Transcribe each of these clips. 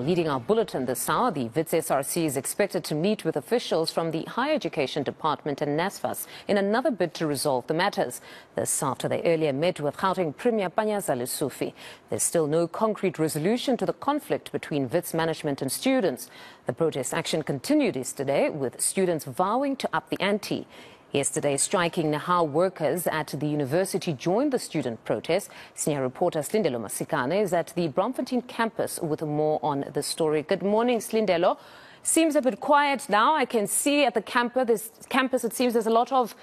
Leading our bulletin this hour, the WITS SRC is expected to meet with officials from the Higher Education Department and NSFAS in another bid to resolve the matters. This after they earlier met with Gauteng Premier Panyaza Lesufi. There's still no concrete resolution to the conflict between WITS management and students. The protest action continued yesterday, with students vowing to up the ante. Yesterday, striking Nahau workers at the university joined the student protest. Senior reporter Slindelo Masikane is at the Braamfontein campus with more on the story. Good morning, Slindelo. Seems a bit quiet now. I can see at the campus, it seems there's a lot of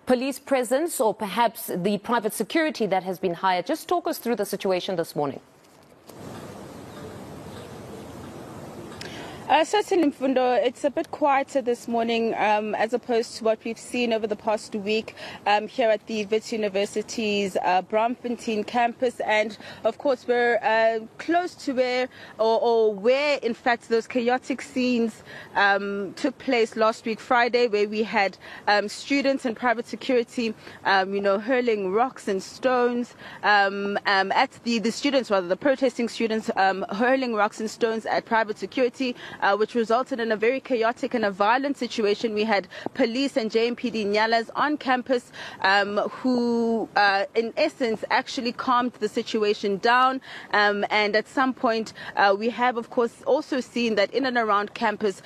police presence or perhaps the private security that has been hired. Just talk us through the situation this morning. Certainly, Mfundo, it's a bit quieter this morning as opposed to what we've seen over the past week here at the WITS University's Braamfontein campus. And, of course, we're close to where, or where, in fact, those chaotic scenes took place last week, Friday, where we had students and private security, hurling rocks and stones at the students, rather, the protesting students hurling rocks and stones at private security. Which resulted in a very chaotic and a violent situation. We had police and JMPD Nyalas on campus who, in essence, actually calmed the situation down. And at some point, we have, of course, also seen that in and around campus,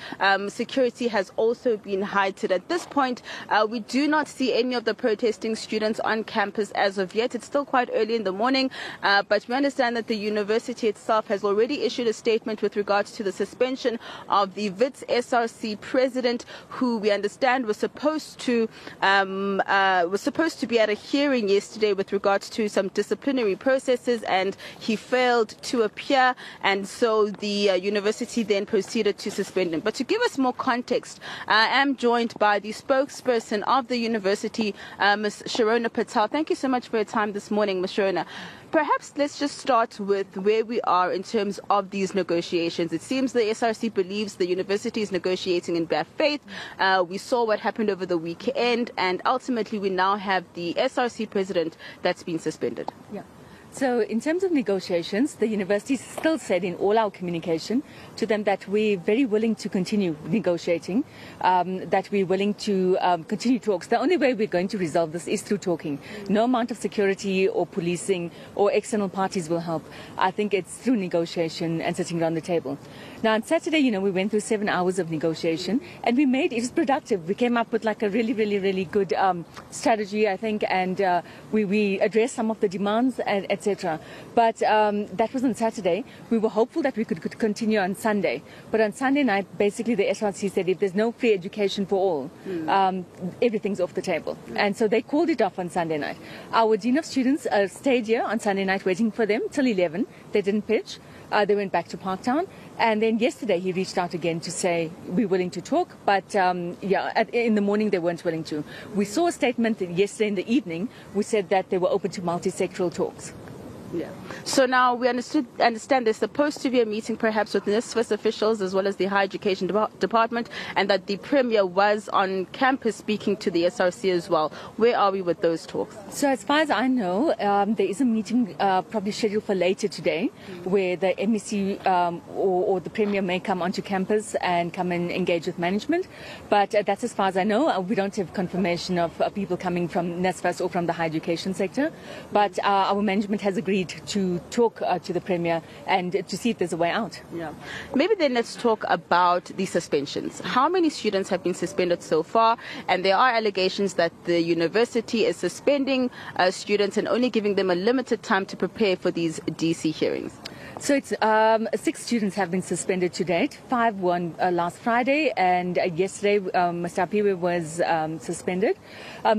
security has also been heightened. At this point, we do not see any of the protesting students on campus as of yet. It's still quite early in the morning, but we understand that the university itself has already issued a statement with regards to the suspension of the WITS SRC president, who we understand was supposed to be at a hearing yesterday with regards to some disciplinary processes, and he failed to appear, and so the university then proceeded to suspend him. But to give us more context, I am joined by the spokesperson of the university, Ms. Sharona Patel. Thank you so much for your time this morning, Ms. Sharona. Perhaps let's just start with where we are in terms of these negotiations. It seems the SRC believes the university is negotiating in bad faith. We saw what happened over the weekend, and ultimately we now have the SRC president that's been suspended. Yeah. So in terms of negotiations, the university still said in all our communication to them that we're very willing to continue negotiating, that we're willing to continue talks. The only way we're going to resolve this is through talking. No amount of security or policing or external parties will help. I think it's through negotiation and sitting around the table. Now on Saturday, we went through 7 hours of negotiation, and it was productive. We came up with like a really good strategy, I think, and we addressed some of the demands, etc. But that was on Saturday. We were hopeful that we could continue on Sunday. But on Sunday night, basically the SRC said if there's no free education for all, everything's off the table. And so they called it off on Sunday night. Our Dean of Students stayed here on Sunday night waiting for them till 11. They didn't pitch. They went back to Parktown. And then yesterday he reached out again to say we're willing to talk. But in the morning they weren't willing to. We saw a statement yesterday in the evening. We said that they were open to multi-sectoral talks. Yeah. So now we understand there's supposed to be a meeting perhaps with NSFAS officials as well as the Higher Education Department, and that the Premier was on campus speaking to the SRC as well. Where are we with those talks? So as far as I know, there is a meeting probably scheduled for later today where the MEC or the Premier may come onto campus and come and engage with management. But that's as far as I know. We don't have confirmation of people coming from NSFAS or from the higher education sector. But our management has agreed to talk to the Premier and to see if there's a way out. Yeah. Maybe then let's talk about the suspensions. How many students have been suspended so far? And there are allegations that the university is suspending students and only giving them a limited time to prepare for these DC hearings. So it's 6 students have been suspended to date. 5 won last Friday, and yesterday Mr. Apiwe was suspended.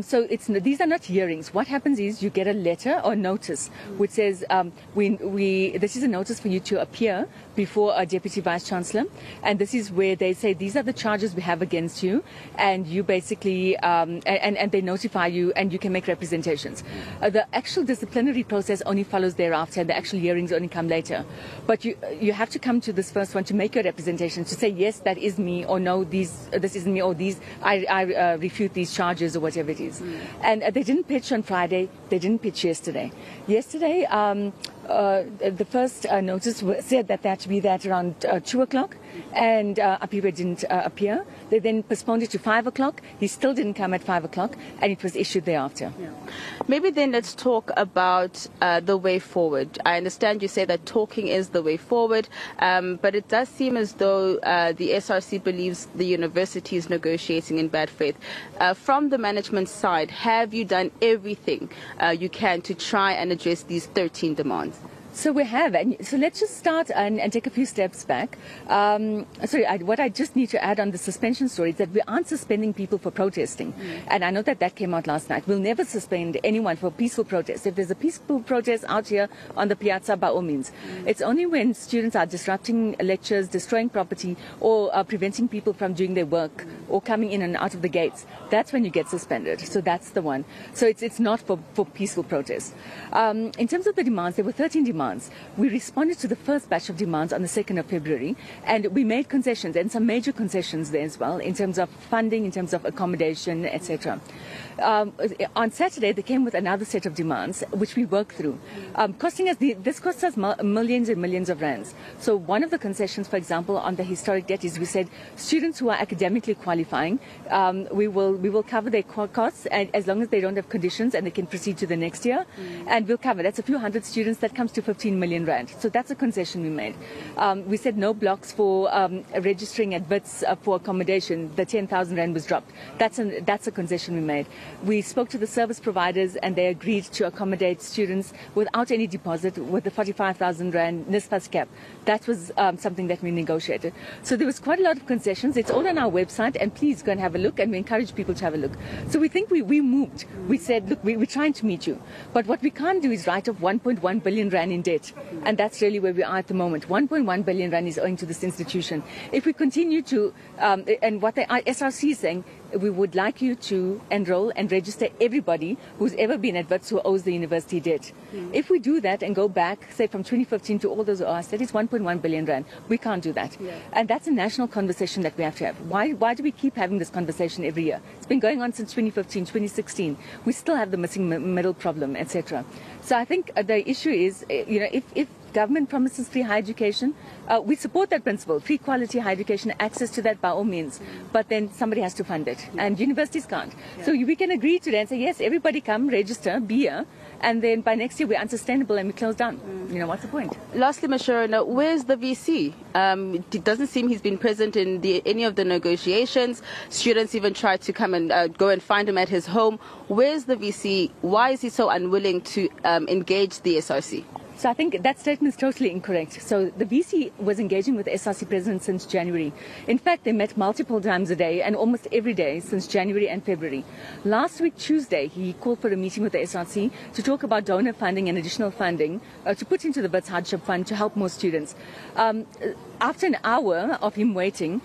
So these are not hearings. What happens is you get a letter or notice which says this is a notice for you to appear before a Deputy Vice Chancellor, and this is where they say these are the charges we have against you, and you basically and they notify you, and you can make representations. The actual disciplinary process only follows thereafter, and the actual hearings only come later. But you have to come to this first one to make your representation, to say yes, that is me, or no, this isn't me, or I refute these charges, or whatever it is. And they didn't pitch on Friday. They didn't pitch yesterday. Yesterday, The first notice said that they had to be there at around 2 o'clock, and Apiwe didn't appear. They then postponed it to 5 o'clock. He still didn't come at 5 o'clock, and it was issued thereafter. Yeah. Maybe then let's talk about the way forward. I understand you say that talking is the way forward, but it does seem as though the SRC believes the university is negotiating in bad faith. From the management side, have you done everything you can to try and address these 13 demands? So we have, and so let's just start and take a few steps back. What I just need to add on the suspension story is that we aren't suspending people for protesting. And I know that came out last night. We'll never suspend anyone for peaceful protest. If there's a peaceful protest out here on the piazza, by all means. It's only when students are disrupting lectures, destroying property, or preventing people from doing their work, or coming in and out of the gates. That's when you get suspended. So that's the one. So it's not for peaceful protests. In terms of the demands, there were 13 demands. We responded to the first batch of demands on the 2nd of February, and we made concessions, and some major concessions there as well, in terms of funding, in terms of accommodation, etc. On Saturday, they came with another set of demands, which we worked through, this cost us millions and millions of rands. So one of the concessions, for example, on the historic debt is we said students who are academically qualifying, we will cover their costs, and as long as they don't have conditions and they can proceed to the next year, and we'll cover. That's a few hundred students. That comes to 15 million rand. So that's a concession we made. We said no blocks for registering at WITS for accommodation. The 10,000 rand was dropped. That's a concession we made. We spoke to the service providers, and they agreed to accommodate students without any deposit with the 45,000 rand NSFAS cap. That was something that we negotiated. So there was quite a lot of concessions. It's all on our website, and please go and have a look, and we encourage people to have a look. So we think we moved. We said, look, we're trying to meet you. But what we can't do is write off 1.1 billion rand in debt. And that's really where we are at the moment. 1.1 billion rand is owing to this institution. If we continue to, and what the SRC is saying, we would like you to enroll and register everybody who's ever been at WITS who owes the university debt. If we do that and go back, say from 2015 to all those who asked, that is 1.1 billion rand. We can't do that. And that's a national conversation that we have to have. Why do we keep having this conversation every year? It's been going on since 2015, 2016. We still have the missing middle problem, etc. So I think the issue is, if government promises free higher education, we support that principle, free quality higher education, access to that by all means, but then somebody has to fund it, and universities can't. So we can agree today and say, yes, everybody come, register, be here, and then by next year we're unsustainable and we close down. What's the point? Lastly, Ms. Sharona, where's the VC? It doesn't seem he's been present in any of the negotiations. Students even tried to come and go and find him at his home. Where's the VC? Why is he so unwilling to engage the SRC? So I think that statement is totally incorrect. So the VC was engaging with the SRC president since January. In fact, they met multiple times a day and almost every day since January and February. Last week, Tuesday, he called for a meeting with the SRC to talk about donor funding and additional funding to put into the WITS Hardship Fund to help more students. After an hour of him waiting,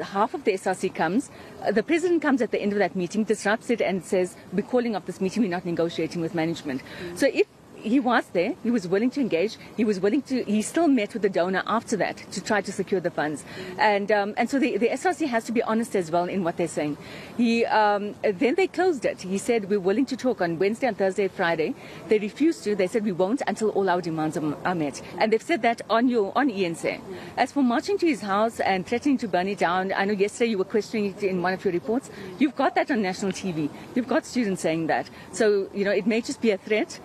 half of the SRC comes. The president comes at the end of that meeting, disrupts it and says, we're calling off this meeting, we're not negotiating with management. So if he was there, he was willing to engage, he still met with the donor after that to try to secure the funds. And so the SRC has to be honest as well in what they're saying. Then they closed it. He said, we're willing to talk on Wednesday and Thursday, Friday. They refused to. They said, we won't until all our demands are met. And they've said that on ENSA. As for marching to his house and threatening to burn it down, I know yesterday you were questioning it in one of your reports. You've got that on national TV. You've got students saying that. So, it may just be a threat.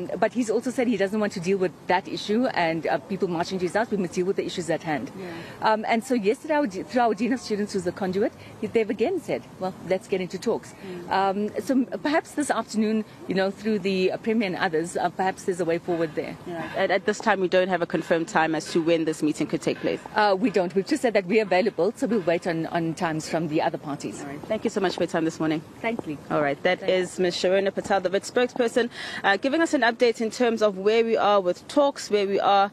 But he's also said he doesn't want to deal with that issue and people marching to his house. We must deal with the issues at hand. And so yesterday, through our Dean of Students, who's the conduit, they've again said, well, let's get into talks. So perhaps this afternoon, through the Premier and others, perhaps there's a way forward there. At this time, we don't have a confirmed time as to when this meeting could take place. We don't. We've just said that we're available, so we'll wait on times from the other parties. All right. Thank you so much for your time this morning. Thank you. All right. That is Ms. Sharona Patel, the WITS spokesperson, giving us an update in terms of where we are with talks, where we are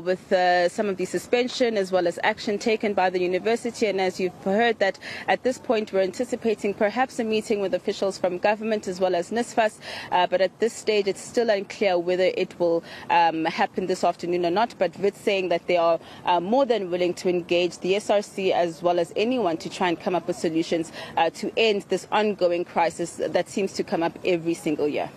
with some of the suspension as well as action taken by the university. And as you've heard, that at this point we're anticipating perhaps a meeting with officials from government as well as NSFAS, but at this stage it's still unclear whether it will happen this afternoon or not. But WITS saying that they are more than willing to engage the SRC as well as anyone to try and come up with solutions to end this ongoing crisis that seems to come up every single year.